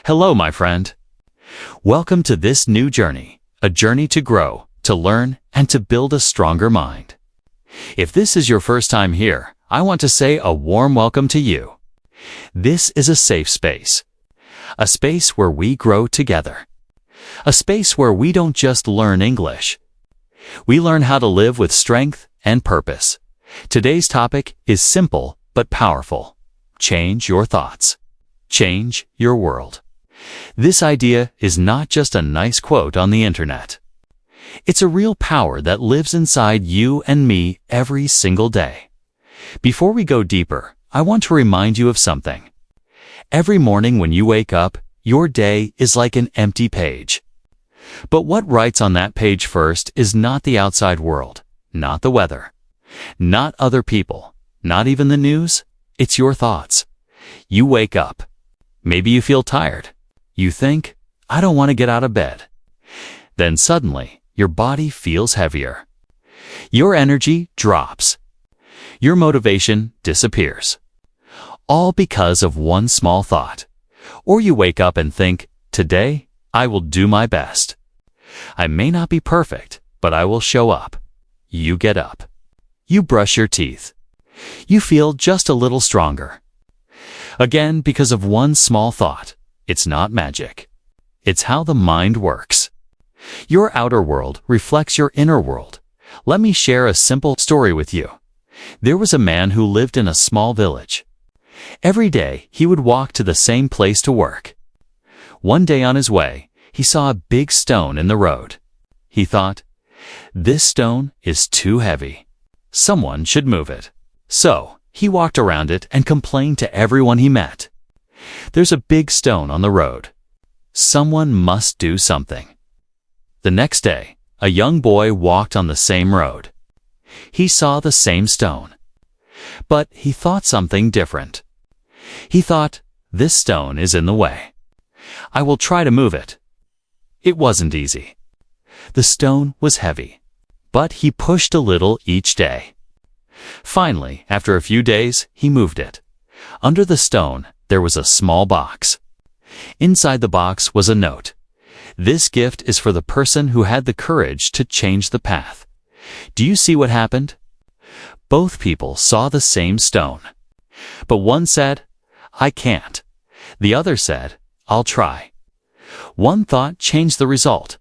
Hello, my friend. Welcome to this new journey, a journey to grow, to learn, and to build a stronger mind. If this is your first time here, I want to say a warm welcome to you. This is a safe space, a space where we grow together, a space where we don't just learn English. We learn how to live with strength and purpose. Today's topic is simple but powerful. Change your thoughts. Change your world. This idea is not just a nice quote on the internet. It's a real power that lives inside you and me every single day. Before we go deeper, I want to remind you of something. Every morning when you wake up, your day is like an empty page. But what writes on that page first is not the outside world, not the weather, not other people, not even the news. It's your thoughts. You wake up. Maybe you feel tired. You think, I don't want to get out of bed. Then suddenly, your body feels heavier. Your energy drops. Your motivation disappears. All because of one small thought. Or you wake up and think, today, I will do my best. I may not be perfect, but I will show up. You get up. You brush your teeth. You feel just a little stronger. Again, because of one small thought. It's not magic. It's how the mind works. Your outer world reflects your inner world. Let me share a simple story with you. There was a man who lived in a small village. Every day, he would walk to the same place to work. One day on his way, he saw a big stone in the road. He thought, this stone is too heavy. Someone should move it. So, he walked around it and complained to everyone he met. There's a big stone on the road. Someone must do something. The next day, a young boy walked on the same road. He saw the same stone. But he thought something different. He thought, this stone is in the way. I will try to move it. It wasn't easy. The stone was heavy, but he pushed a little each day. Finally, after a few days, he moved it. Under the stone, there was a small box. Inside the box was a note. This gift is for the person who had the courage to change the path. Do you see what happened? Both people saw the same stone. But one said, I can't. The other said, I'll try. One thought changed the result.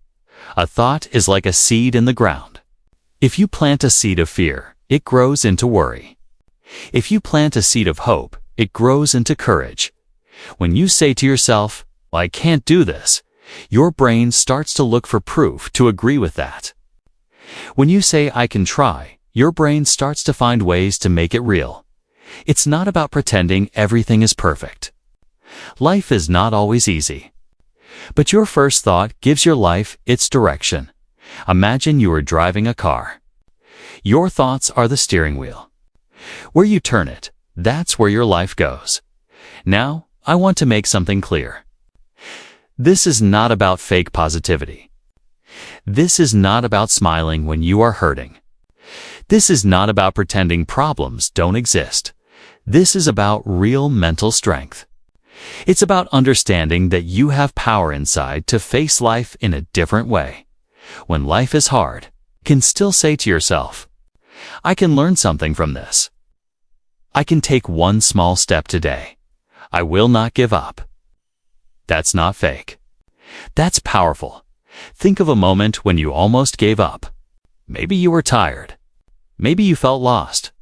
A thought is like a seed in the ground. If you plant a seed of fear, it grows into worry. If you plant a seed of hope, it grows into courage. When you say to yourself, I can't do this, your brain starts to look for proof to agree with that. When you say, I can try, your brain starts to find ways to make it real. It's not about pretending everything is perfect. Life is not always easy. But your first thought gives your life its direction. Imagine you are driving a car. Your thoughts are the steering wheel. Where you turn it, that's where your life goes. Now, I want to make something clear. This is not about fake positivity. This is not about smiling when you are hurting. This is not about pretending problems don't exist. This is about real mental strength. It's about understanding that you have power inside to face life in a different way. When life is hard, you can still say to yourself, I can learn something from this. I can take one small step today. I will not give up. That's not fake. That's powerful. Think of a moment when you almost gave up. Maybe you were tired. Maybe you felt lost.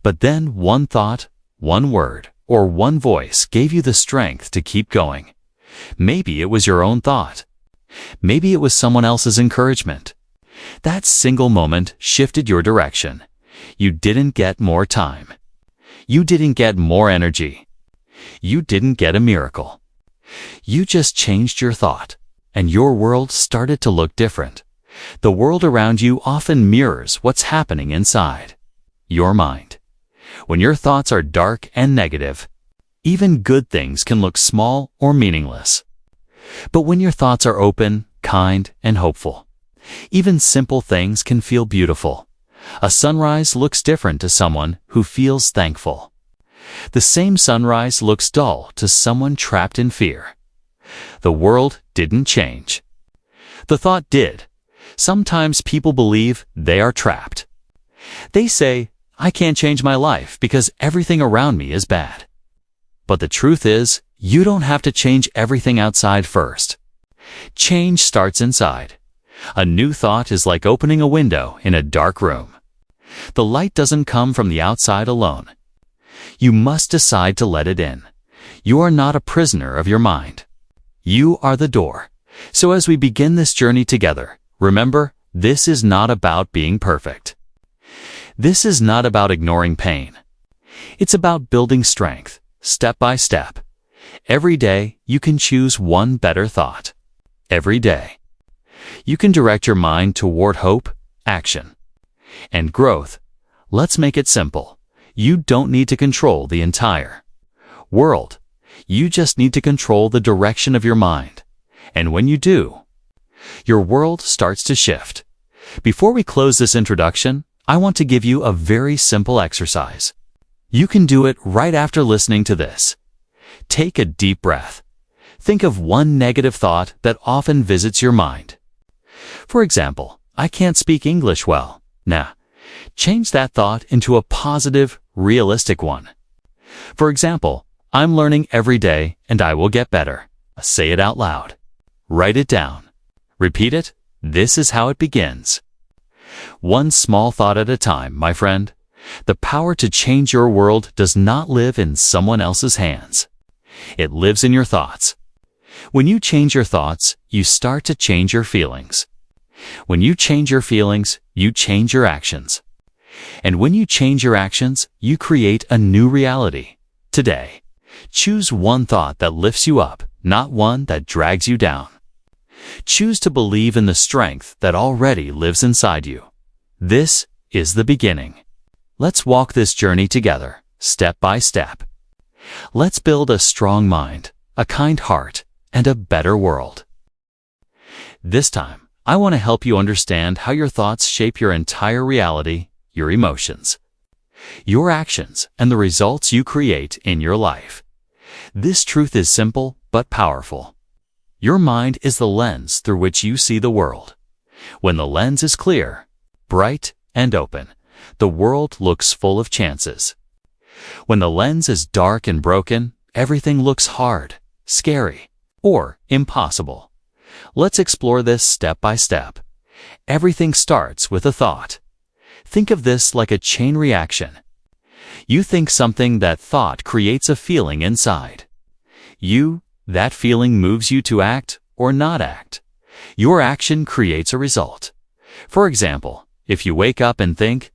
But then one thought, one word, or one voice gave you the strength to keep going. Maybe it was your own thought. Maybe it was someone else's encouragement. That single moment shifted your direction. You didn't get more time. You didn't get more energy. You didn't get a miracle. You just changed your thought, and your world started to look different. The world around you often mirrors what's happening inside your mind. When your thoughts are dark and negative, even good things can look small or meaningless. But when your thoughts are open, kind, and hopeful, even simple things can feel beautiful. A sunrise looks different to someone who feels thankful. The same sunrise looks dull to someone trapped in fear. The world didn't change. The thought did. Sometimes people believe they are trapped. They say, I can't change my life because everything around me is bad. But the truth is, you don't have to change everything outside first. Change starts inside. A new thought is like opening a window in a dark room. The light doesn't come from the outside alone. You must decide to let it in. You are not a prisoner of your mind. You are the door. So as we begin this journey together, remember, this is not about being perfect. This is not about ignoring pain. It's about building strength, step by step. Every day, you can choose one better thought. Every day. You can direct your mind toward hope, action, and growth. Let's make it simple. You don't need to control the entire world. You just need to control the direction of your mind. And when you do, your world starts to shift. Before we close this introduction, I want to give you a very simple exercise. You can do it right after listening to this. Take a deep breath. Think of one negative thought that often visits your mind. For example, I can't speak English well. Now, change that thought into a positive, realistic one. For example, I'm learning every day and I will get better. Say it out loud. Write it down. Repeat it. This is how it begins. One small thought at a time, my friend. The power to change your world does not live in someone else's hands. It lives in your thoughts. When you change your thoughts, you start to change your feelings. When you change your feelings, you change your actions. And when you change your actions, you create a new reality. Today, choose one thought that lifts you up, not one that drags you down. Choose to believe in the strength that already lives inside you. This is the beginning. Let's walk this journey together, step by step. Let's build a strong mind, a kind heart, and a better world. This time, I want to help you understand how your thoughts shape your entire reality, your emotions, your actions, and the results you create in your life. This truth is simple but powerful. Your mind is the lens through which you see the world. When the lens is clear, bright, and open, the world looks full of chances. When the lens is dark and broken, everything looks hard, scary, or impossible. Let's explore this step by step. Everything starts with a thought. Think of this like a chain reaction. You think something, that thought creates a feeling inside. That feeling moves you to act or not act. Your action creates a result. For example, if you wake up and think,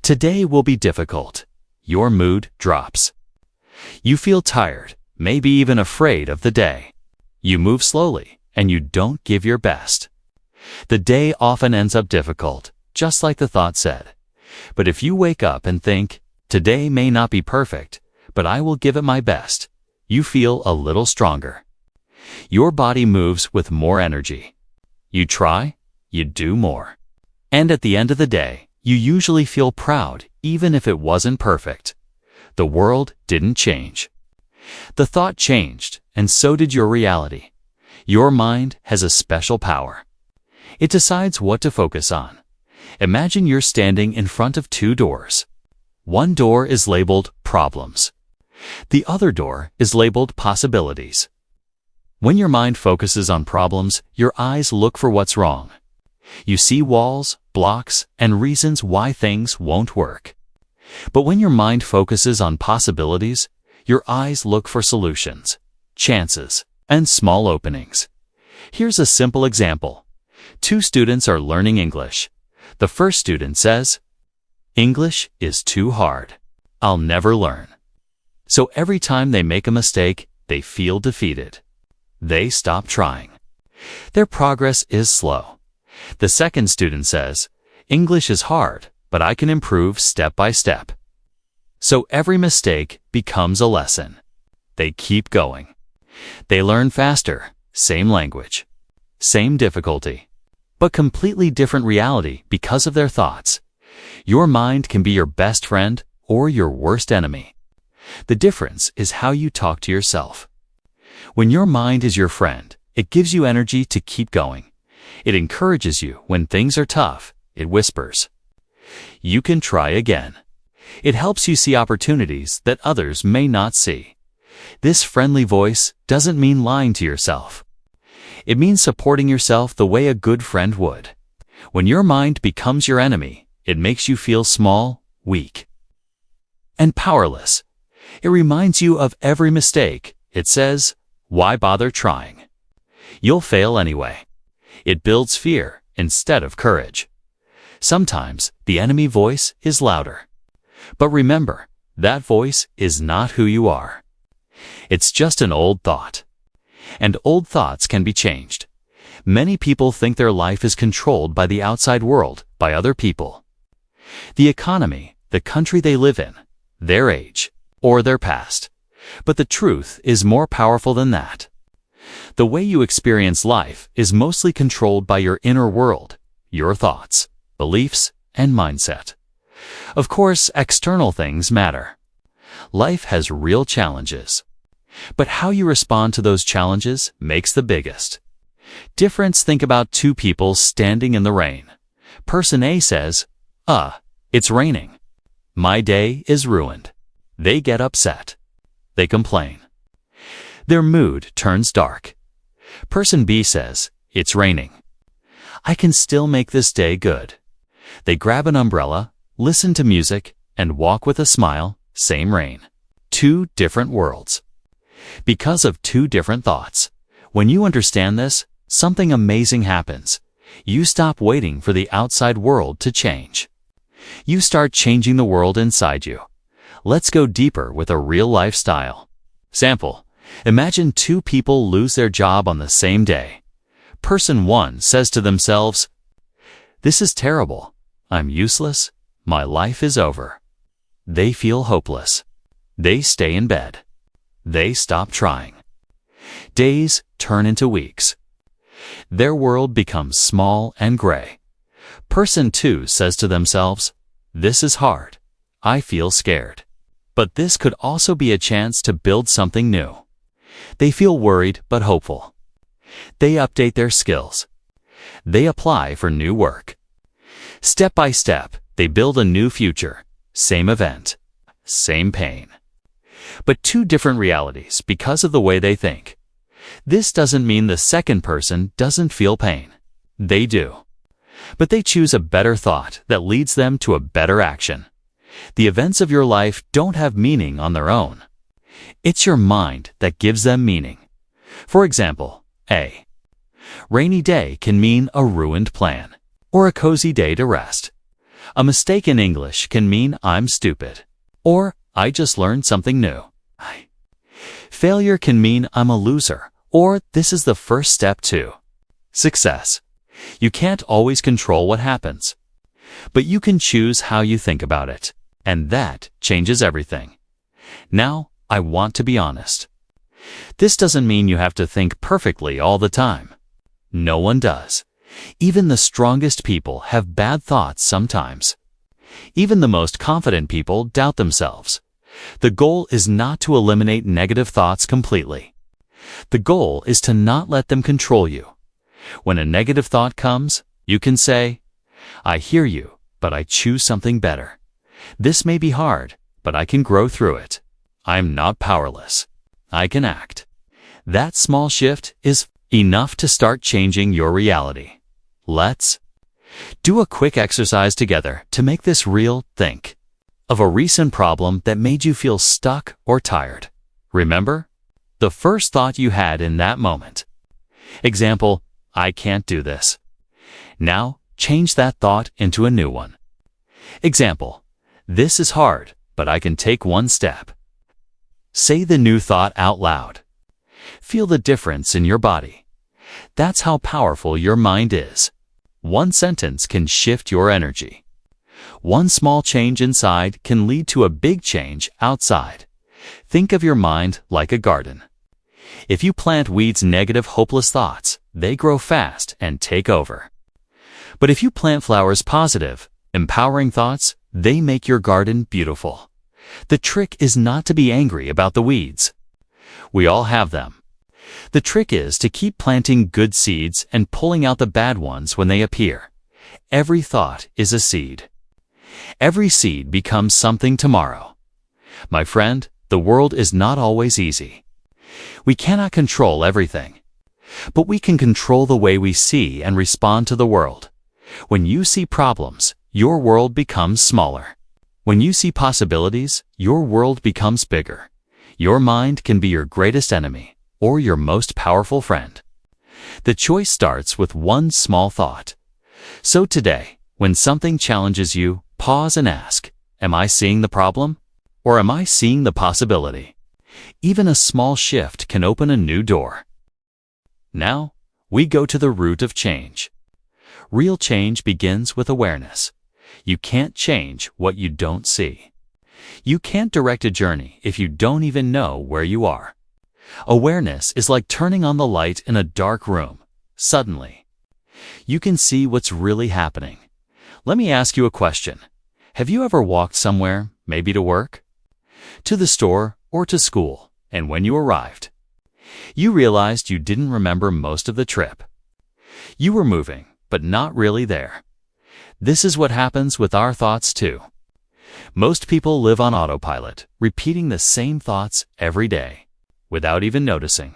"Today will be difficult," your mood drops. You feel tired, maybe even afraid of the day. You move slowly, and you don't give your best. The day often ends up difficult, just like the thought said. But if you wake up and think, "Today may not be perfect, but I will give it my best," you feel a little stronger. Your body moves with more energy. You try, you do more. And at the end of the day, you usually feel proud, even if it wasn't perfect. The world didn't change. The thought changed, and so did your reality. Your mind has a special power. It decides what to focus on. Imagine you're standing in front of two doors. One door is labeled problems. The other door is labeled possibilities. When your mind focuses on problems, your eyes look for what's wrong. You see walls, blocks, and reasons why things won't work. But when your mind focuses on possibilities, your eyes look for solutions, chances, and small openings. Here's a simple example. Two students are learning English. The first student says, "English is too hard. I'll never learn." So every time they make a mistake, they feel defeated. They stop trying. Their progress is slow. The second student says, "English is hard, but I can improve step by step." So every mistake becomes a lesson. They keep going. They learn faster, same language, same difficulty, but completely different reality because of their thoughts. Your mind can be your best friend or your worst enemy. The difference is how you talk to yourself. When your mind is your friend, it gives you energy to keep going. It encourages you when things are tough. It whispers, "You can try again." It helps you see opportunities that others may not see. This friendly voice doesn't mean lying to yourself. It means supporting yourself the way a good friend would. When your mind becomes your enemy, it makes you feel small, weak, and powerless. It reminds you of every mistake. It says, "Why bother trying? You'll fail anyway." It builds fear instead of courage. Sometimes the enemy voice is louder. But remember, that voice is not who you are. It's just an old thought. And old thoughts can be changed. Many people think their life is controlled by the outside world, by other people. The economy, the country they live in, their age, or their past. But the truth is more powerful than that. The way you experience life is mostly controlled by your inner world, your thoughts, beliefs, and mindset. Of course, external things matter. Life has real challenges. But how you respond to those challenges makes the biggest difference. Think about two people standing in the rain. Person A says, "It's raining. My day is ruined." They get upset. They complain. Their mood turns dark. Person B says, "It's raining. I can still make this day good." They grab an umbrella, listen to music, and walk with a smile. Same rain. Two different worlds. Because of two different thoughts. When you understand this, something amazing happens. You stop waiting for the outside world to change. You start changing the world inside you. Let's go deeper with a real lifestyle. Sample. Imagine two people lose their job on the same day. Person 1 says to themselves, "This is terrible. I'm useless. My life is over." They feel hopeless. They stay in bed. They stop trying. Days turn into weeks. Their world becomes small and gray. Person 2 says to themselves, "This is hard. I feel scared. But this could also be a chance to build something new." They feel worried but hopeful. They update their skills. They apply for new work. Step by step, they build a new future. Same event, same pain. But two different realities because of the way they think. This doesn't mean the second person doesn't feel pain. They do. But they choose a better thought that leads them to a better action. The events of your life don't have meaning on their own. It's your mind that gives them meaning. For example, A. Rainy day can mean a ruined plan, or a cozy day to rest. A mistake in English can mean I'm stupid, or I just learned something new. Failure can mean I'm a loser, or this is the first step to success. You can't always control what happens, but you can choose how you think about it, and that changes everything. Now, I want to be honest. This doesn't mean you have to think perfectly all the time. No one does. Even the strongest people have bad thoughts sometimes. Even the most confident people doubt themselves. The goal is not to eliminate negative thoughts completely. The goal is to not let them control you. When a negative thought comes, you can say, "I hear you, but I choose something better. This may be hard, but I can grow through it. I'm not powerless. I can act." That small shift is enough to start changing your reality. Let's do a quick exercise together to make this real. Think of a recent problem that made you feel stuck or tired. Remember the first thought you had in that moment. Example, "I can't do this." Now, change that thought into a new one. Example, "This is hard, but I can take one step." Say the new thought out loud. Feel the difference in your body. That's how powerful your mind is. One sentence can shift your energy. One small change inside can lead to a big change outside. Think of your mind like a garden. If you plant weeds, negative, hopeless thoughts, they grow fast and take over. But if you plant flowers, positive, empowering thoughts, they make your garden beautiful. The trick is not to be angry about the weeds. We all have them. The trick is to keep planting good seeds and pulling out the bad ones when they appear. Every thought is a seed. Every seed becomes something tomorrow. My friend, the world is not always easy. We cannot control everything, but we can control the way we see and respond to the world. When you see problems, your world becomes smaller. When you see possibilities, your world becomes bigger. Your mind can be your greatest enemy or your most powerful friend. The choice starts with one small thought. So today, when something challenges you, pause and ask, am I seeing the problem? Or am I seeing the possibility? Even a small shift can open a new door. Now, we go to the root of change. Real change begins with awareness. You can't change what you don't see. You can't direct a journey if you don't even know where you are. Awareness is like turning on the light in a dark room. Suddenly, you can see what's really happening. Let me ask you a question. Have you ever walked somewhere, maybe to work, to the store, or to school, and when you arrived, you realized you didn't remember most of the trip? You were moving, but not really there. This is what happens with our thoughts too. Most people live on autopilot, repeating the same thoughts every day, without even noticing.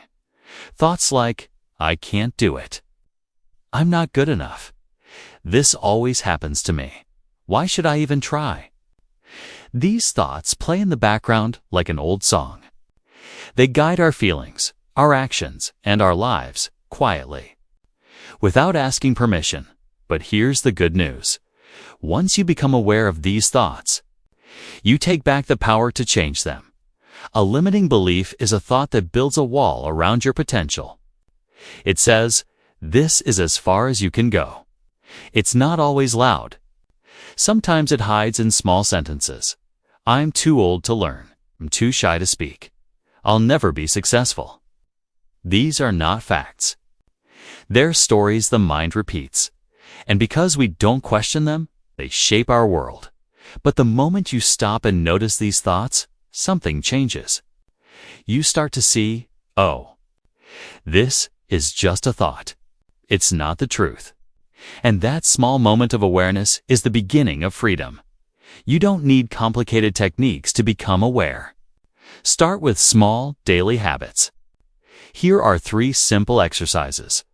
Thoughts like, I can't do it. I'm not good enough. This always happens to me. Why should I even try? These thoughts play in the background like an old song. They guide our feelings, our actions, and our lives quietly, without asking permission. But here's the good news. Once you become aware of these thoughts, you take back the power to change them. A limiting belief is a thought that builds a wall around your potential. It says, this is as far as you can go. It's not always loud. Sometimes it hides in small sentences. I'm too old to learn. I'm too shy to speak. I'll never be successful. These are not facts. They're stories the mind repeats. And because we don't question them, they shape our world. But the moment you stop and notice these thoughts, something changes. You start to see, oh, this is just a thought. It's not the truth. And that small moment of awareness is the beginning of freedom. You don't need complicated techniques to become aware. Start with small, daily habits. Here are 3 simple exercises.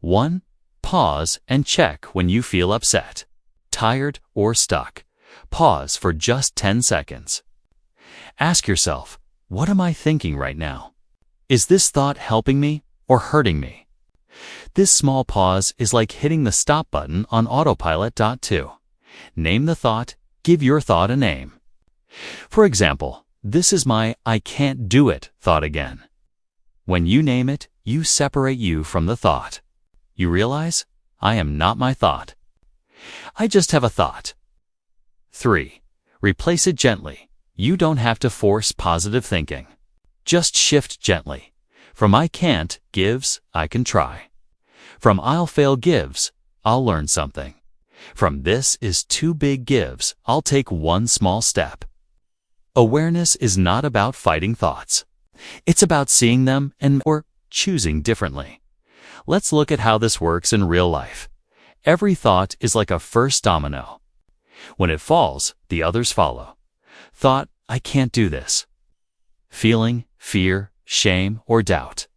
1. Pause and check when you feel upset, tired, or stuck. Pause for just 10 seconds. Ask yourself, what am I thinking right now? Is this thought helping me or hurting me? This small pause is like hitting the stop button on autopilot. 2. Name the thought. Give your thought a name. For example, this is my I can't do it thought again. When you name it, you separate you from the thought. You realize, I am not my thought. I just have a thought. 3. Replace it gently. You don't have to force positive thinking. Just shift gently. From I can't gives, I can try. From I'll fail gives, I'll learn something. From this is too big gives, I'll take one small step. Awareness is not about fighting thoughts. It's about seeing them or choosing differently. Let's look at how this works in real life. Every thought is like a first domino. When it falls, the others follow. Thought, I can't do this. Feeling, fear, shame, or doubt.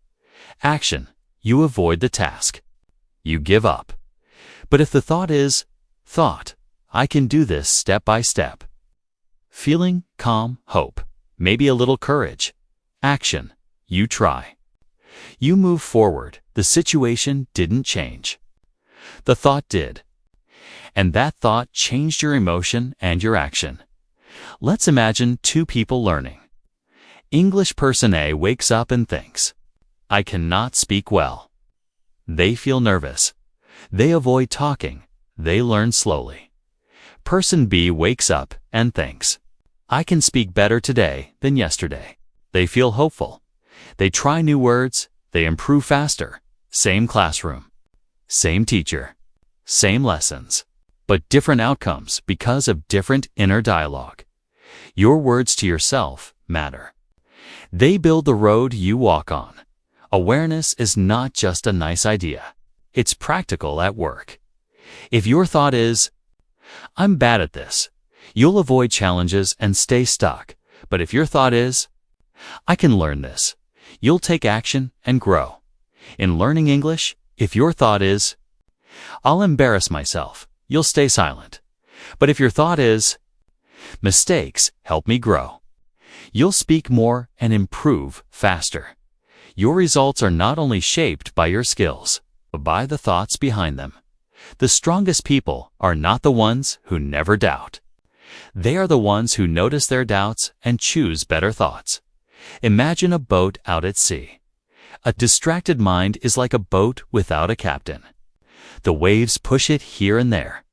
Action, you avoid the task. You give up. But if the thought is, thought, I can do this step by step. Feeling, calm, hope, maybe a little courage. Action, you try. You move forward. The situation didn't change. The thought did. And that thought changed your emotion and your action. Let's imagine 2 people learning. English person A wakes up and thinks, I cannot speak well. They feel nervous. They avoid talking. They learn slowly. Person B wakes up and thinks, I can speak better today than yesterday. They feel hopeful. They try new words. They improve faster. Same classroom. Same teacher. Same lessons. But different outcomes because of different inner dialogue. Your words to yourself matter. They build the road you walk on. Awareness is not just a nice idea. It's practical at work. If your thought is, I'm bad at this, you'll avoid challenges and stay stuck. But if your thought is, I can learn this, you'll take action and grow. In learning English, if your thought is, I'll embarrass myself, you'll stay silent. But if your thought is, mistakes help me grow, you'll speak more and improve faster. Your results are not only shaped by your skills, but by the thoughts behind them. The strongest people are not the ones who never doubt. They are the ones who notice their doubts and choose better thoughts. Imagine a boat out at sea. A distracted mind is like a boat without a captain. The waves push it here and there.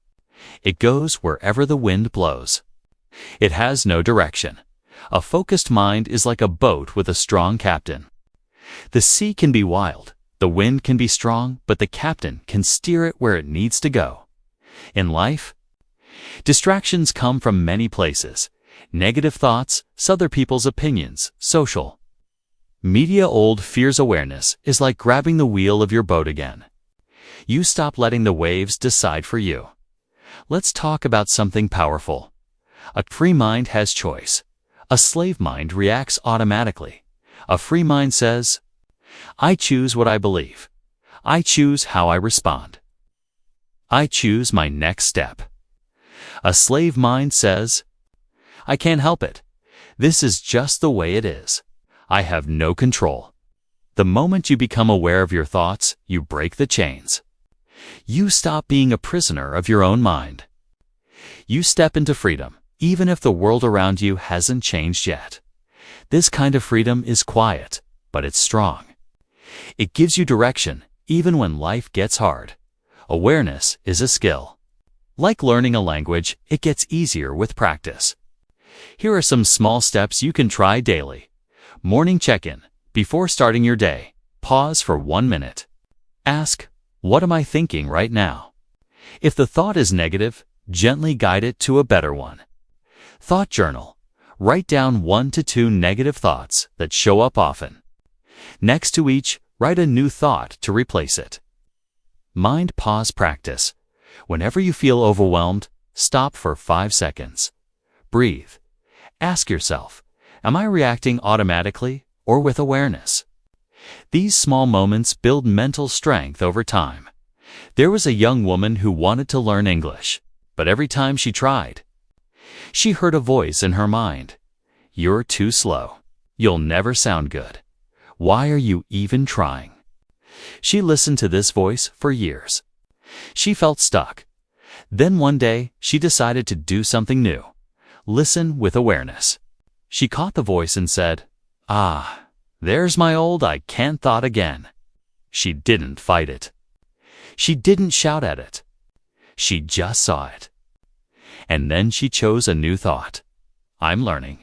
It goes wherever the wind blows. It has no direction. A focused mind is like a boat with a strong captain. The sea can be wild, the wind can be strong, but the captain can steer it where it needs to go. In life, distractions come from many places. Negative thoughts, other people's opinions, social media. Old fears. Awareness is like grabbing the wheel of your boat again. You stop letting the waves decide for you. Let's talk about something powerful. A free mind has choice. A slave mind reacts automatically. A free mind says, I choose what I believe. I choose how I respond. I choose my next step. A slave mind says, I can't help it. This is just the way it is. I have no control. The moment you become aware of your thoughts, you break the chains. You stop being a prisoner of your own mind. You step into freedom, even if the world around you hasn't changed yet. This kind of freedom is quiet, but it's strong. It gives you direction, even when life gets hard. Awareness is a skill. Like learning a language, it gets easier with practice. Here are some small steps you can try daily. Morning check-in. Before starting your day, pause for 1 minute. Ask, what am I thinking right now? If the thought is negative, gently guide it to a better one. Thought journal. Write down 1 to 2 negative thoughts that show up often. Next to each, write a new thought to replace it. Mind pause practice. Whenever you feel overwhelmed, stop for 5 seconds. Breathe. Ask yourself, am I reacting automatically or with awareness? These small moments build mental strength over time. There was a young woman who wanted to learn English, but every time she tried, she heard a voice in her mind. You're too slow. You'll never sound good. Why are you even trying? She listened to this voice for years. She felt stuck. Then one day, she decided to do something new. Listen with awareness. She caught the voice and said, Ah, there's my old I can't thought again. She didn't fight it. She didn't shout at it. She just saw it. And then she chose a new thought. I'm learning.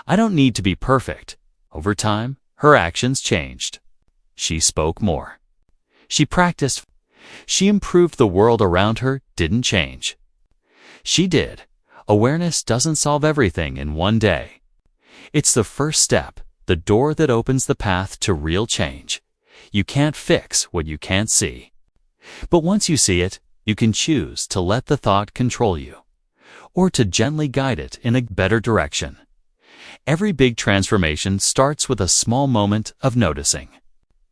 I don't need to be perfect. Over time, her actions changed. She spoke more. She practiced. She improved. The world around her didn't change. She did. Awareness doesn't solve everything in one day. It's the first step, the door that opens the path to real change. You can't fix what you can't see. But once you see it, you can choose to let the thought control you, or to gently guide it in a better direction. Every big transformation starts with a small moment of noticing.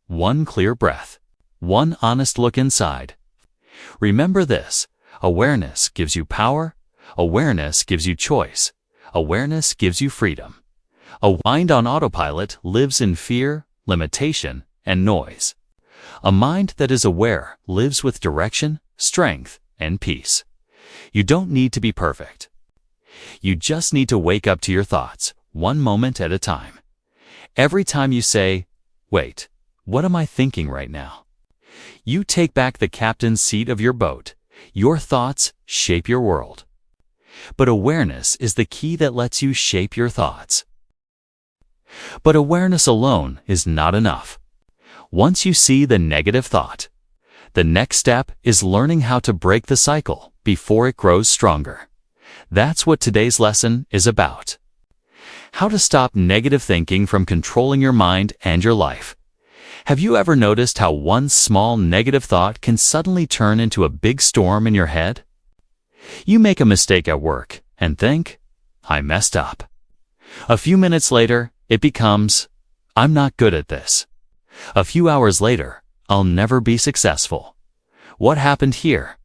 1 clear breath. 1 honest look inside. Remember this, awareness gives you power. Awareness gives you choice. Awareness gives you freedom. A mind on autopilot lives in fear, limitation, and noise. A mind that is aware lives with direction, strength, and peace. You don't need to be perfect. You just need to wake up to your thoughts, 1 moment at a time. Every time you say, wait, what am I thinking right now? You take back the captain's seat of your boat. Your thoughts shape your world. But awareness is the key that lets you shape your thoughts. But awareness alone is not enough. Once you see the negative thought, the next step is learning how to break the cycle before it grows stronger. That's what today's lesson is about. How to stop negative thinking from controlling your mind and your life. Have you ever noticed how one small negative thought can suddenly turn into a big storm in your head? You make a mistake at work and think, I messed up. A few minutes later, it becomes, I'm not good at this. A few hours later, I'll never be successful. What happened here?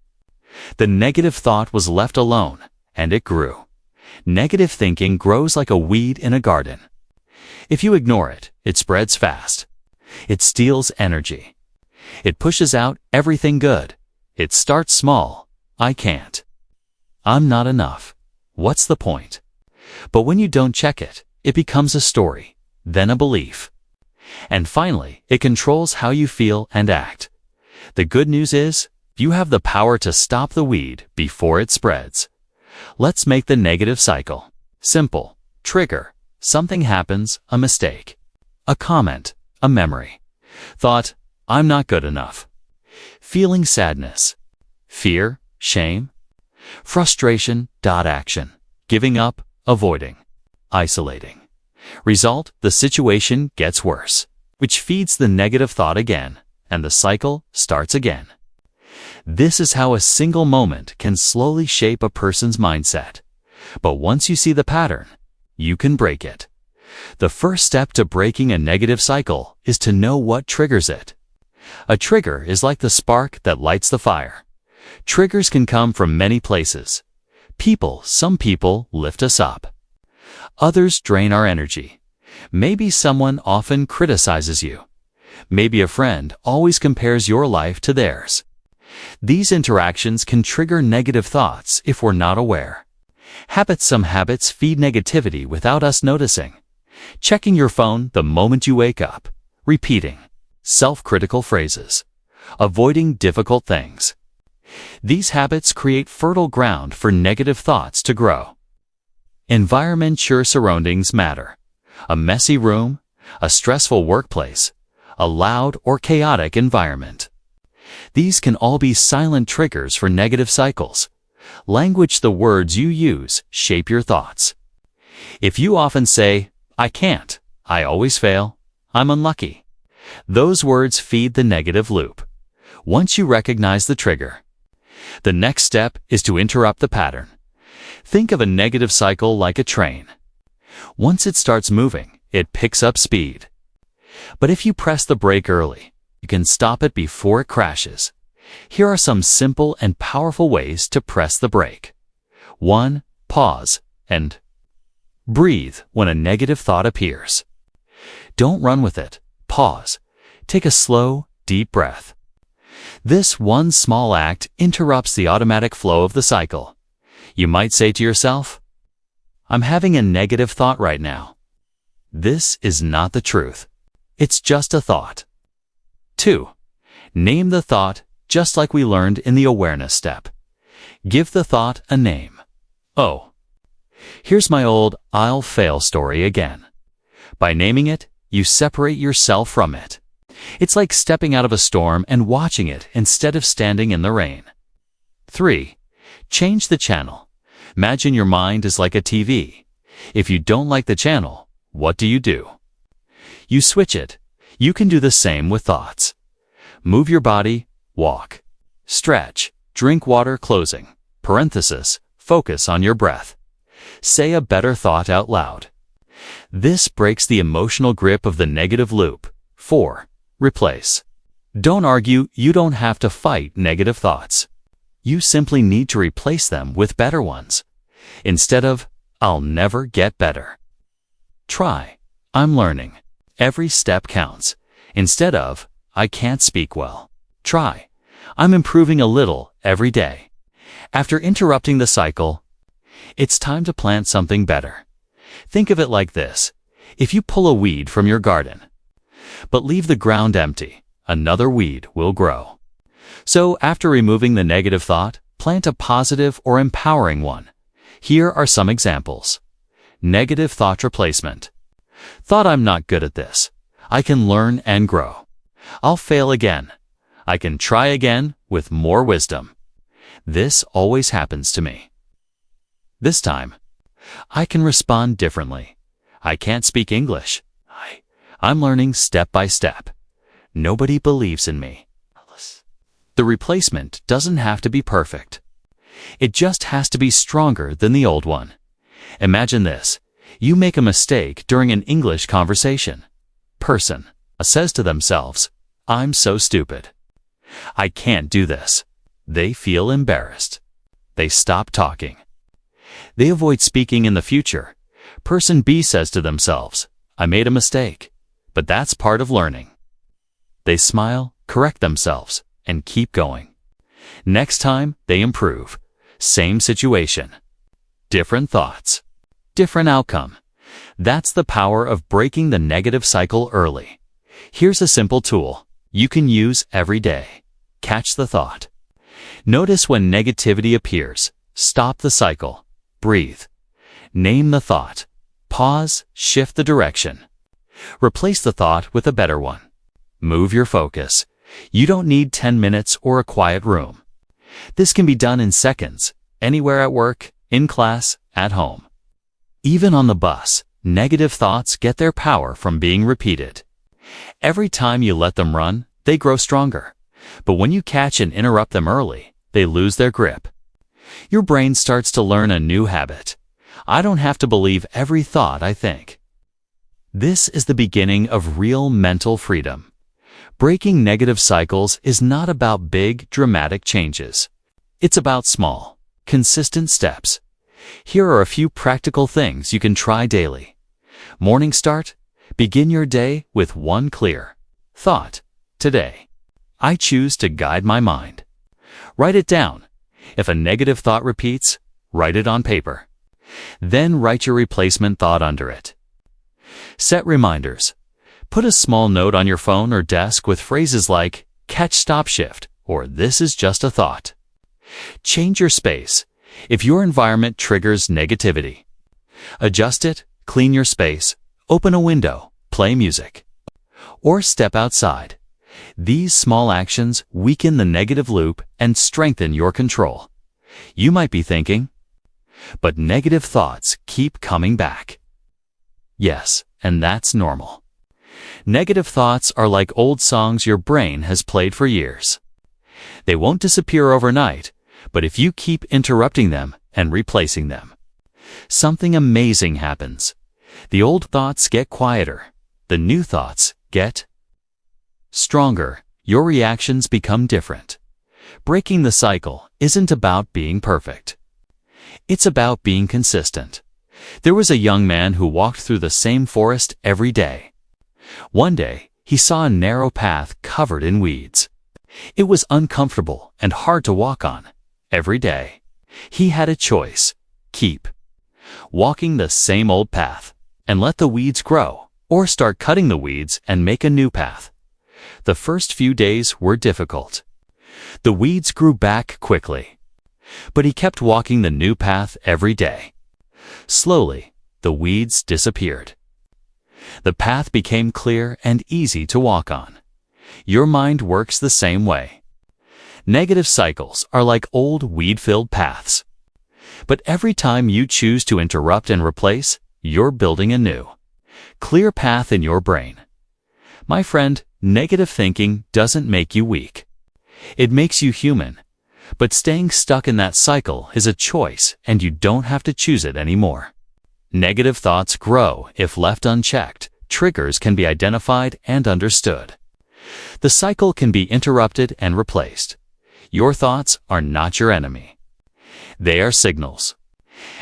The negative thought was left alone, and it grew. Negative thinking grows like a weed in a garden. If you ignore it, it spreads fast. It steals energy. It pushes out everything good. It starts small. I can't. I'm not enough. What's the point? But when you don't check it, it becomes a story, then a belief. And finally, it controls how you feel and act. The good news is, you have the power to stop the weed before it spreads. Let's make the negative cycle simple. Trigger. Something happens, a mistake. A comment, a memory. Thought, I'm not good enough. Feeling sadness. Fear, shame. Frustration, action. Giving up, avoiding. Isolating. Result, the situation gets worse, which feeds the negative thought again, and the cycle starts again. This is how a single moment can slowly shape a person's mindset. But once you see the pattern, you can break it. The first step to breaking a negative cycle is to know what triggers it. A trigger is like the spark that lights the fire. Triggers can come from many places. Some people lift us up. Others drain our energy. Maybe someone often criticizes you. Maybe a friend always compares your life to theirs. These interactions can trigger negative thoughts if we're not aware. Some habits feed negativity without us noticing. Checking your phone the moment you wake up. Repeating self-critical phrases. Avoiding difficult things. These habits create fertile ground for negative thoughts to grow. Environment. Your surroundings matter. A messy room, a stressful workplace, a loud or chaotic environment. These can all be silent triggers for negative cycles. Language. The words you use shape your thoughts. If you often say, I can't, I always fail, I'm unlucky, those words feed the negative loop. Once you recognize the trigger, the next step is to interrupt the pattern. Think of a negative cycle like a train. Once it starts moving, it picks up speed. But if you press the brake early, you can stop it before it crashes. Here are some simple and powerful ways to press the brake. 1. Pause and breathe when a negative thought appears. Don't run with it. Pause. Take a slow, deep breath. This one small act interrupts the automatic flow of the cycle. You might say to yourself, I'm having a negative thought right now. This is not the truth. It's just a thought. 2. Name the thought, just like we learned in the awareness step. Give the thought a name. Oh, here's my old I'll fail story again. By naming it, you separate yourself from it. It's like stepping out of a storm and watching it instead of standing in the rain. 3. Change the channel. Imagine your mind is like a TV. If you don't like the channel, what do? You switch it. You can do the same with thoughts. Move your body, walk, stretch, drink water. Closing parenthesis, focus on your breath. Say a better thought out loud. This breaks the emotional grip of the negative loop. 4. Replace. Don't argue. You don't have to fight negative thoughts. You simply need to replace them with better ones. Instead of, I'll never get better, try, I'm learning. Every step counts. Instead of, I can't speak well, try, I'm improving a little every day. After interrupting the cycle, it's time to plant something better. Think of it like this. If you pull a weed from your garden, but leave the ground empty, another weed will grow. So after removing the negative thought, plant a positive or empowering one. Here are some examples. Negative thought replacement. Thought, I'm not good at this. I can learn and grow. I'll fail again. I can try again with more wisdom. This always happens to me. This time, I can respond differently. I can't speak English. I'm learning step by step. Nobody believes in me. The replacement doesn't have to be perfect. It just has to be stronger than the old one. Imagine this. You make a mistake during an English conversation. Person says to themselves, "I'm so stupid. I can't do this." They feel embarrassed. They stop talking. They avoid speaking in the future. Person B says to themselves, "I made a mistake, but that's part of learning." They smile, correct themselves, and keep going. Next time, they improve. Same situation. Different thoughts. Different outcome. That's the power of breaking the negative cycle early. Here's a simple tool you can use every day. Catch the thought. Notice when negativity appears. Stop the cycle. Breathe. Name the thought. Pause, shift the direction. Replace the thought with a better one. Move your focus. You don't need 10 minutes or a quiet room. This can be done in seconds, anywhere at work, in class, at home. Even on the bus, negative thoughts get their power from being repeated. Every time you let them run, they grow stronger. But when you catch and interrupt them early, they lose their grip. Your brain starts to learn a new habit. I don't have to believe every thought I think. This is the beginning of real mental freedom. Breaking negative cycles is not about big, dramatic changes. It's about small, consistent steps. Here are a few practical things you can try daily. Morning start. Begin your day with one clear thought. Today, I choose to guide my mind. Write it down. If a negative thought repeats, write it on paper. Then write your replacement thought under it. Set reminders. Put a small note on your phone or desk with phrases like, "Catch stop shift," or "This is just a thought." Change your space. If your environment triggers negativity, adjust it, clean your space, open a window, play music, or step outside. These small actions weaken the negative loop and strengthen your control. You might be thinking, but negative thoughts keep coming back. Yes, and that's normal. Negative thoughts are like old songs your brain has played for years. They won't disappear overnight, but if you keep interrupting them and replacing them, something amazing happens. The old thoughts get quieter. The new thoughts get stronger. Your reactions become different. Breaking the cycle isn't about being perfect. It's about being consistent. There was a young man who walked through the same forest every day. One day, he saw a narrow path covered in weeds. It was uncomfortable and hard to walk on. Every day, he had a choice. Keep walking the same old path and let the weeds grow, or start cutting the weeds and make a new path. The first few days were difficult. The weeds grew back quickly, but he kept walking the new path every day. Slowly, the weeds disappeared. The path became clear and easy to walk on. Your mind works the same way. Negative cycles are like old weed-filled paths. But every time you choose to interrupt and replace, you're building a new, clear path in your brain. My friend, negative thinking doesn't make you weak. It makes you human. But staying stuck in that cycle is a choice, and you don't have to choose it anymore. Negative thoughts grow if left unchecked. Triggers can be identified and understood. The cycle can be interrupted and replaced. Your thoughts are not your enemy. They are signals.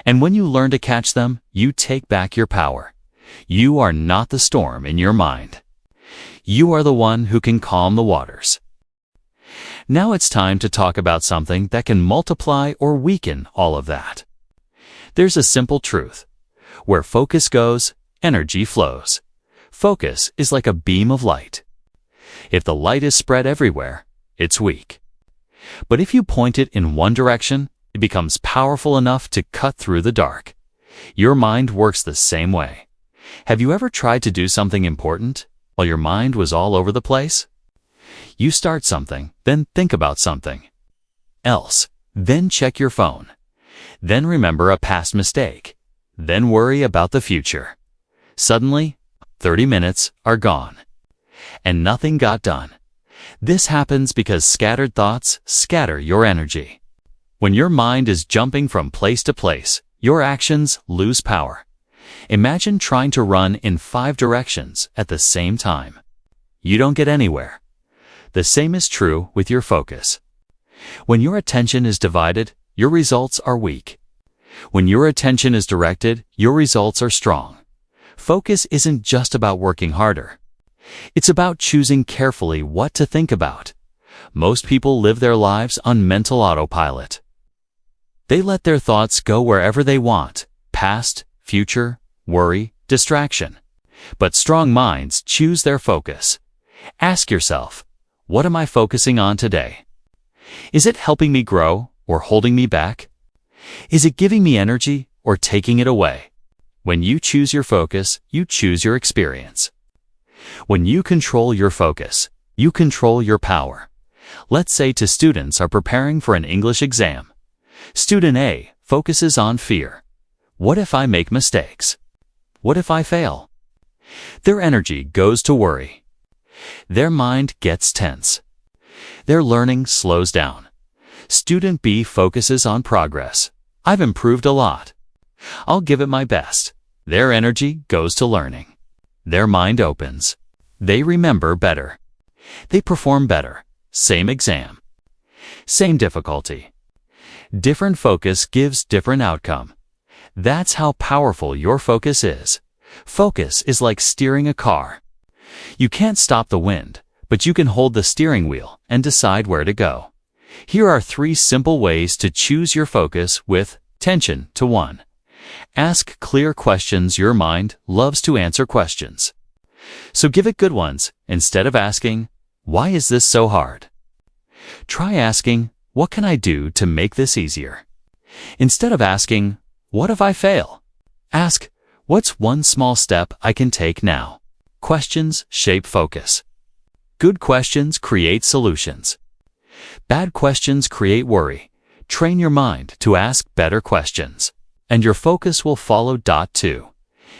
And when you learn to catch them, you take back your power. You are not the storm in your mind. You are the one who can calm the waters. Now it's time to talk about something that can multiply or weaken all of that. There's a simple truth. Where focus goes, energy flows. Focus is like a beam of light. If the light is spread everywhere, it's weak. But if you point it in one direction, it becomes powerful enough to cut through the dark. Your mind works the same way. Have you ever tried to do something important while your mind was all over the place? You start something, then think about something else, then check your phone, then remember a past mistake, then worry about the future. Suddenly, 30 minutes are gone. and nothing got done. This happens because scattered thoughts scatter your energy. When your mind is jumping from place to place, your actions lose power. Imagine trying to run in 5 directions at the same time. You don't get anywhere. The same is true with your focus. When your attention is divided, your results are weak. When your attention is directed, your results are strong. Focus isn't just about working harder. It's about choosing carefully what to think about. Most people live their lives on mental autopilot. They let their thoughts go wherever they want: past, future, worry, distraction. But strong minds choose their focus. Ask yourself, what am I focusing on today? Is it helping me grow or holding me back? Is it giving me energy or taking it away? When you choose your focus, you choose your experience. When you control your focus, you control your power. Let's say two students are preparing for an English exam. Student A focuses on fear. What if I make mistakes? What if I fail? Their energy goes to worry. Their mind gets tense. Their learning slows down. Student B focuses on progress. I've improved a lot. I'll give it my best. Their energy goes to learning. Their mind opens. They remember better. They perform better. Same exam. Same difficulty. Different focus gives different outcome. That's how powerful your focus is. Focus is like steering a car. You can't stop the wind, but you can hold the steering wheel and decide where to go. Here are 3 simple ways to choose your focus with tension to 1. Ask clear questions. Your mind loves to answer questions. So give it good ones instead of asking, why is this so hard? Try asking, what can I do to make this easier? Instead of asking, what if I fail? Ask, what's one small step I can take now? Questions shape focus. Good questions create solutions. Bad questions create worry. Train your mind to ask better questions, and your focus will follow. 2.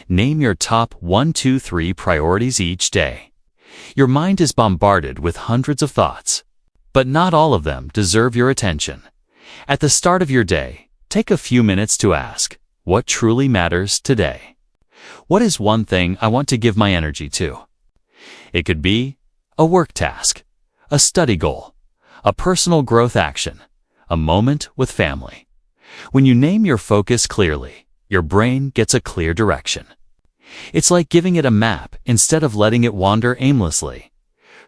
Name your top 1, 2, 3 priorities each day. Your mind is bombarded with hundreds of thoughts, but not all of them deserve your attention. At the start of your day, take a few minutes to ask, what truly matters today? What is one thing I want to give my energy to? It could be a work task, a study goal, a personal growth action, a moment with family. When you name your focus clearly, your brain gets a clear direction. It's like giving it a map instead of letting it wander aimlessly.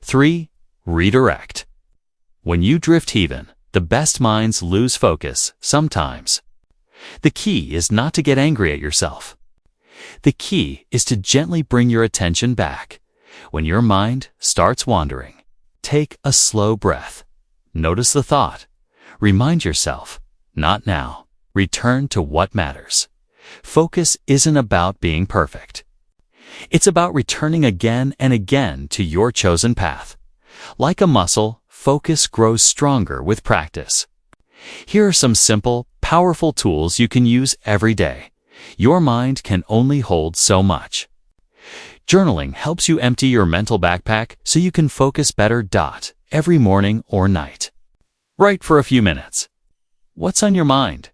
3. Redirect. When you drift even, the best minds lose focus sometimes. The key is not to get angry at yourself. The key is to gently bring your attention back. When your mind starts wandering, take a slow breath. Notice the thought. Remind yourself, not now. Return to what matters. Focus isn't about being perfect. It's about returning again and again to your chosen path. Like a muscle, focus grows stronger with practice. Here are some simple, powerful tools you can use every day. Your mind can only hold so much. Journaling helps you empty your mental backpack so you can focus better. Every morning or night. Write for a few minutes. What's on your mind?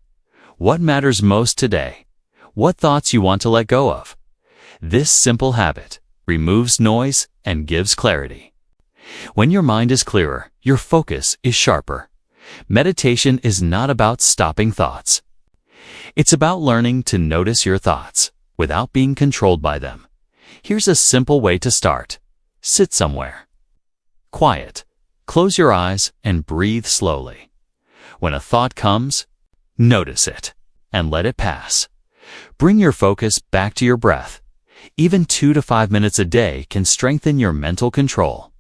What matters most today? What thoughts you want to let go of? This simple habit removes noise and gives clarity. When your mind is clearer, your focus is sharper. Meditation is not about stopping thoughts. It's about learning to notice your thoughts without being controlled by them. Here's a simple way to start. Sit somewhere. Quiet. Close your eyes and breathe slowly. When a thought comes, notice it and let it pass. Bring your focus back to your breath. Even 2 to 5 minutes a day can strengthen your mental control.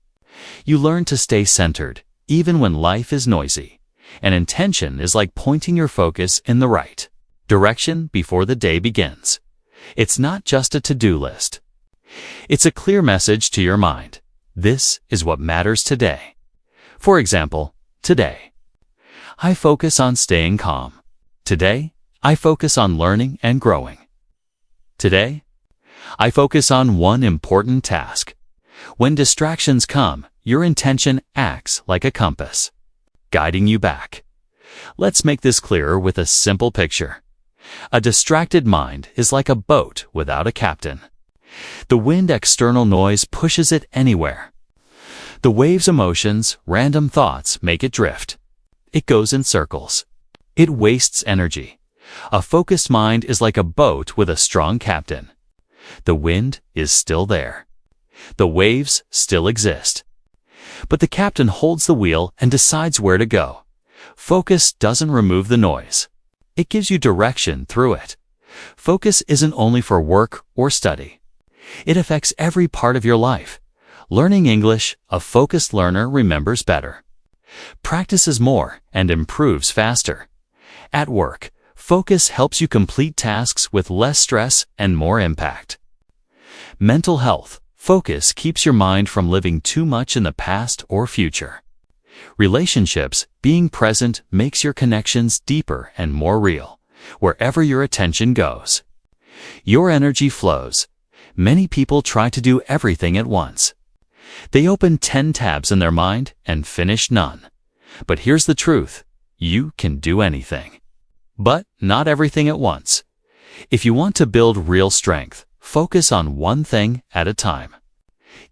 You learn to stay centered even when life is noisy. And intention is like pointing your focus in the right direction before the day begins. It's not just a to-do list. It's a clear message to your mind. This is what matters today. For example, today, I focus on staying calm. Today, I focus on learning and growing. Today, I focus on one important task. When distractions come, your intention acts like a compass, guiding you back. Let's make this clearer with a simple picture. A distracted mind is like a boat without a captain. The wind external noise pushes it anywhere. The waves emotions, random thoughts make it drift. It goes in circles. It wastes energy. A focused mind is like a boat with a strong captain. The wind is still there. The waves still exist. But the captain holds the wheel and decides where to go. Focus doesn't remove the noise. It gives you direction through it. Focus isn't only for work or study. It affects every part of your life. Learning English, a focused learner remembers better, practices more, and improves faster. At work, focus helps you complete tasks with less stress and more impact. Mental health, focus keeps your mind from living too much in the past or future. Relationships, being present makes your connections deeper and more real, wherever your attention goes. Your energy flows. Many people try to do everything at once. They open 10 tabs in their mind and finish none. But here's the truth. You can do anything. But not everything at once. If you want to build real strength, focus on one thing at a time.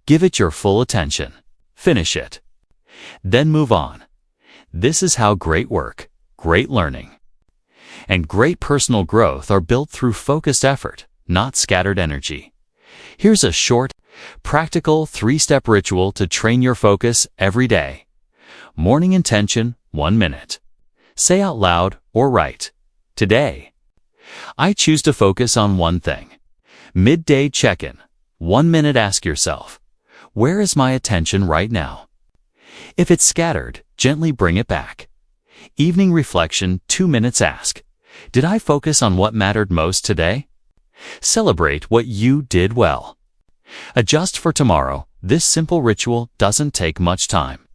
Give it your full attention. Finish it. Then move on. This is how great work, great learning, and great personal growth are built through focused effort, not scattered energy. Here's a short, practical 3-step ritual to train your focus every day. Morning intention, 1 minute. Say out loud or write, "Today, I choose to focus on one thing." Midday check-in, 1 minute. Ask yourself, where is my attention right now? If it's scattered, gently bring it back. Evening reflection, 2 minutes. Ask, did I focus on what mattered most today? Celebrate what you did well. Adjust for tomorrow. This simple ritual doesn't take much time.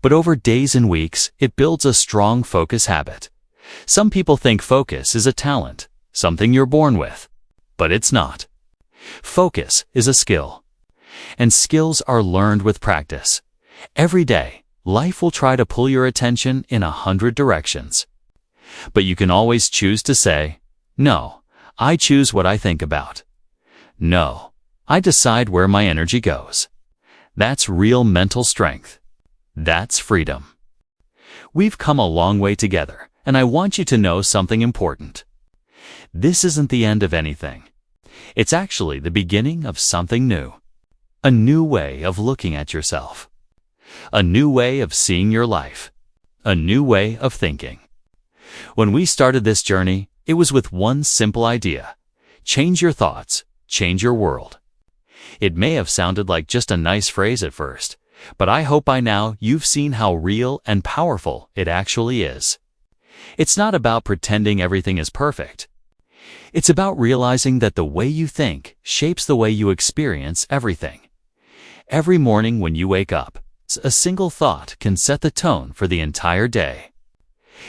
But over days and weeks, it builds a strong focus habit. Some people think focus is a talent, something you're born with. But it's not. Focus is a skill. And skills are learned with practice. Every day, life will try to pull your attention in 100 directions. But you can always choose to say, "No, I choose what I think about. No, I decide where my energy goes." That's real mental strength. That's freedom. We've come a long way together, and I want you to know something important. This isn't the end of anything. It's actually the beginning of something new. A new way of looking at yourself. A new way of seeing your life. A new way of thinking. When we started this journey, it was with one simple idea. Change your thoughts, change your world. It may have sounded like just a nice phrase at first, but I hope by now you've seen how real and powerful it actually is. It's not about pretending everything is perfect. It's about realizing that the way you think shapes the way you experience everything. Every morning when you wake up, a single thought can set the tone for the entire day.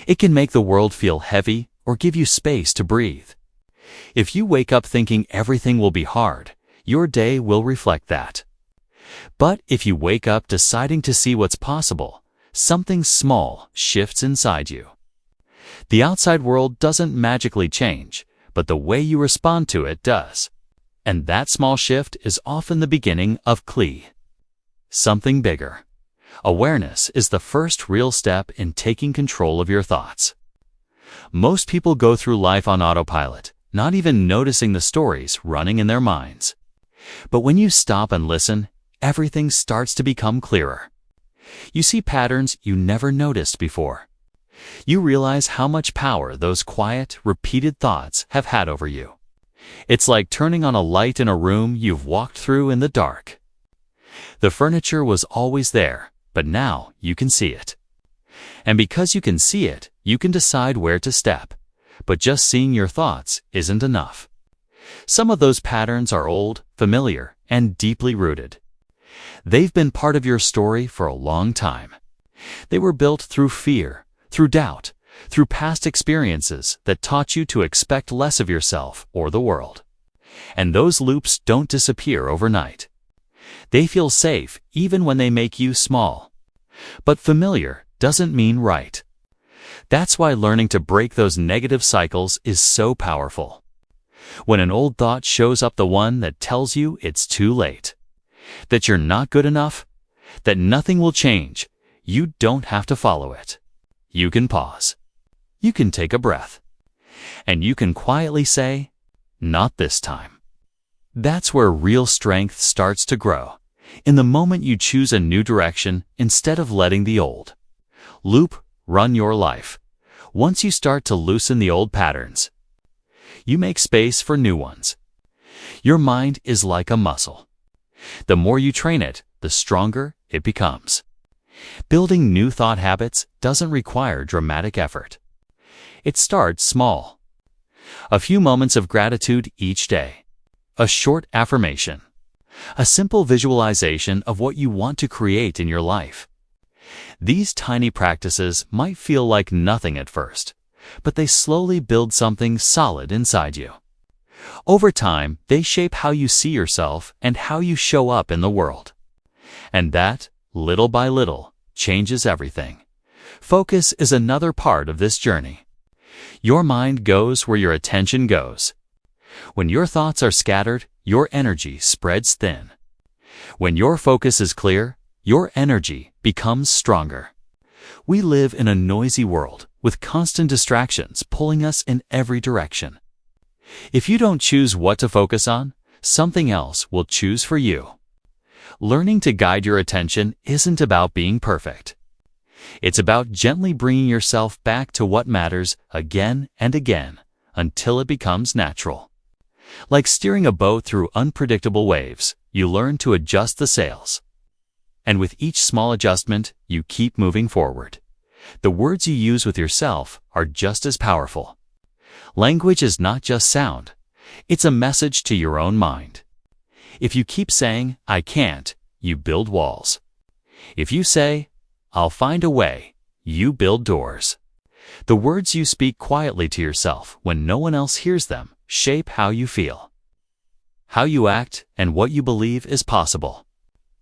It can make the world feel heavy or give you space to breathe. If you wake up thinking everything will be hard, your day will reflect that. But if you wake up deciding to see what's possible, something small shifts inside you. The outside world doesn't magically change, but the way you respond to it does. And that small shift is often the beginning of CLE. Something bigger. Awareness is the first real step in taking control of your thoughts. Most people go through life on autopilot, not even noticing the stories running in their minds. But when you stop and listen, everything starts to become clearer. You see patterns you never noticed before. You realize how much power those quiet, repeated thoughts have had over you. It's like turning on a light in a room you've walked through in the dark. The furniture was always there, but now you can see it. And because you can see it, you can decide where to step. But just seeing your thoughts isn't enough. Some of those patterns are old, familiar, and deeply rooted. They've been part of your story for a long time. They were built through fear, through doubt, through past experiences that taught you to expect less of yourself or the world. And those loops don't disappear overnight. They feel safe even when they make you small. But familiar doesn't mean right. That's why learning to break those negative cycles is so powerful. When an old thought shows up, the one that tells you it's too late, that you're not good enough, that nothing will change, you don't have to follow it. You can pause. You can take a breath. And you can quietly say, "Not this time." That's where real strength starts to grow, in the moment you choose a new direction instead of letting the old loop run your life. Once you start to loosen the old patterns, you make space for new ones. Your mind is like a muscle. The more you train it, the stronger it becomes. Building new thought habits doesn't require dramatic effort. It starts small. A few moments of gratitude each day. A short affirmation. A simple visualization of what you want to create in your life. These tiny practices might feel like nothing at first, but they slowly build something solid inside you. Over time, they shape how you see yourself and how you show up in the world. And that, little by little, changes everything. Focus is another part of this journey. Your mind goes where your attention goes. When your thoughts are scattered, your energy spreads thin. When your focus is clear, your energy becomes stronger. We live in a noisy world with constant distractions pulling us in every direction. If you don't choose what to focus on, something else will choose for you. Learning to guide your attention isn't about being perfect. It's about gently bringing yourself back to what matters again and again until it becomes natural. Like steering a boat through unpredictable waves, you learn to adjust the sails. And with each small adjustment, you keep moving forward. The words you use with yourself are just as powerful. Language is not just sound. It's a message to your own mind. If you keep saying, "I can't," you build walls. If you say, "I'll find a way," you build doors. The words you speak quietly to yourself when no one else hears them shape how you feel, how you act, and what you believe is possible.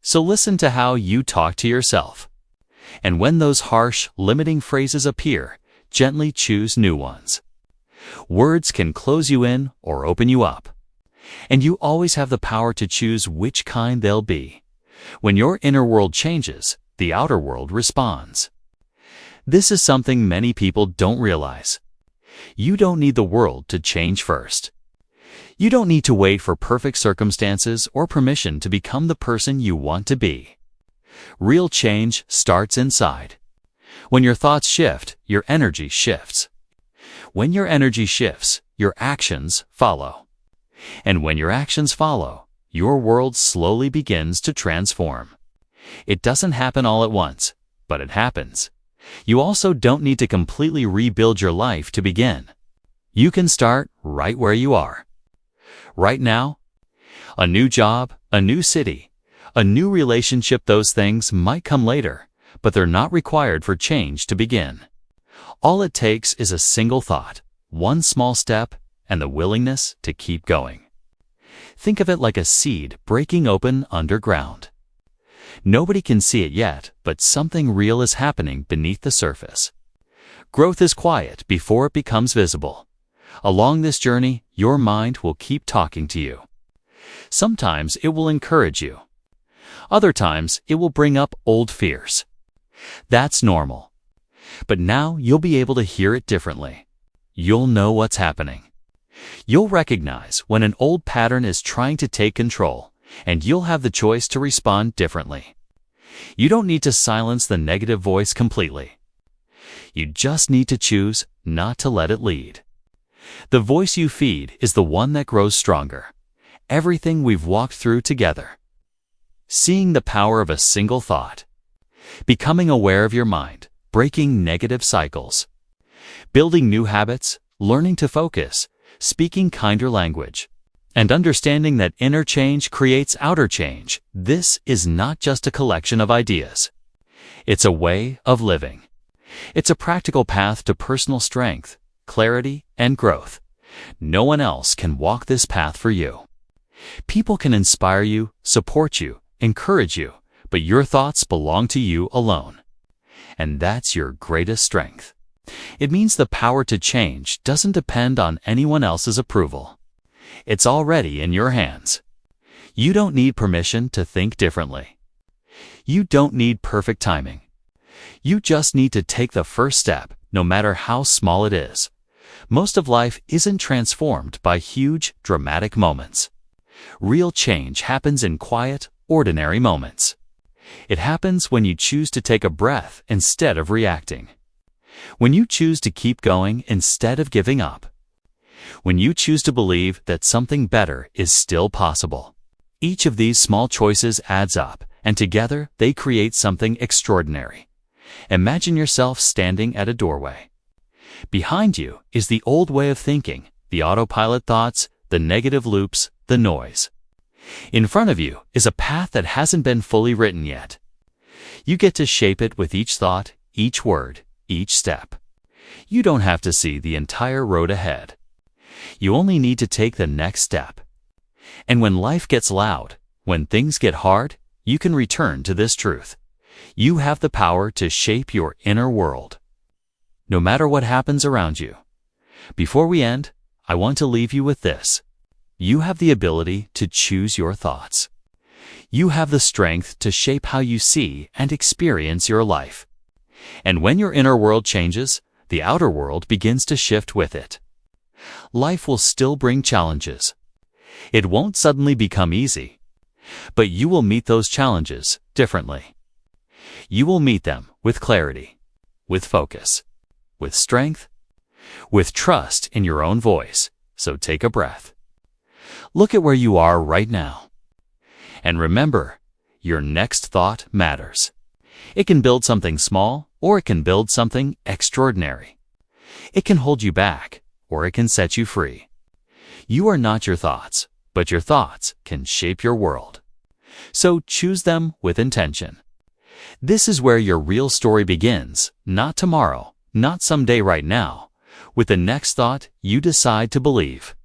So listen to how you talk to yourself. And when those harsh, limiting phrases appear, gently choose new ones. Words can close you in or open you up. And you always have the power to choose which kind they'll be. When your inner world changes, the outer world responds. This is something many people don't realize. You don't need the world to change first. You don't need to wait for perfect circumstances or permission to become the person you want to be. Real change starts inside. When your thoughts shift, your energy shifts. When your energy shifts, your actions follow. And when your actions follow, your world slowly begins to transform. It doesn't happen all at once, but it happens. You also don't need to completely rebuild your life to begin. You can start right where you are. Right now, a new job, a new city, a new relationship, those things might come later, but they're not required for change to begin. All it takes is a single thought, one small step, and the willingness to keep going. Think of it like a seed breaking open underground. Nobody can see it yet, but something real is happening beneath the surface. Growth is quiet before it becomes visible. Along this journey, your mind will keep talking to you. Sometimes it will encourage you. Other times, it will bring up old fears. That's normal. But now you'll be able to hear it differently. You'll know what's happening. You'll recognize when an old pattern is trying to take control, and you'll have the choice to respond differently. You don't need to silence the negative voice completely. You just need to choose not to let it lead. The voice you feed is the one that grows stronger. Everything we've walked through together. Seeing the power of a single thought. Becoming aware of your mind, breaking negative cycles. Building new habits, learning to focus, speaking kinder language, and understanding that inner change creates outer change. This is not just a collection of ideas. It's a way of living. It's a practical path to personal strength, clarity, and growth. No one else can walk this path for you. People can inspire you, support you, encourage you, but your thoughts belong to you alone. And that's your greatest strength. It means the power to change doesn't depend on anyone else's approval. It's already in your hands. You don't need permission to think differently. You don't need perfect timing. You just need to take the first step, no matter how small it is. Most of life isn't transformed by huge, dramatic moments. Real change happens in quiet, ordinary moments. It happens when you choose to take a breath instead of reacting. When you choose to keep going instead of giving up. When you choose to believe that something better is still possible. Each of these small choices adds up, and together they create something extraordinary. Imagine yourself standing at a doorway. Behind you is the old way of thinking, the autopilot thoughts, the negative loops, the noise. In front of you is a path that hasn't been fully written yet. You get to shape it with each thought, each word, each step. You don't have to see the entire road ahead. You only need to take the next step. And when life gets loud, when things get hard, you can return to this truth. You have the power to shape your inner world. No matter what happens around you. Before we end, I want to leave you with this. You have the ability to choose your thoughts. You have the strength to shape how you see and experience your life. And when your inner world changes, the outer world begins to shift with it. Life will still bring challenges. It won't suddenly become easy. But you will meet those challenges differently. You will meet them with clarity, with focus, with strength, with trust in your own voice. So take a breath. Look at where you are right now. And remember, your next thought matters. It can build something small, or it can build something extraordinary. It can hold you back, or it can set you free. You are not your thoughts, but your thoughts can shape your world. So choose them with intention. This is where your real story begins, not tomorrow, not someday right now, with the next thought you decide to believe.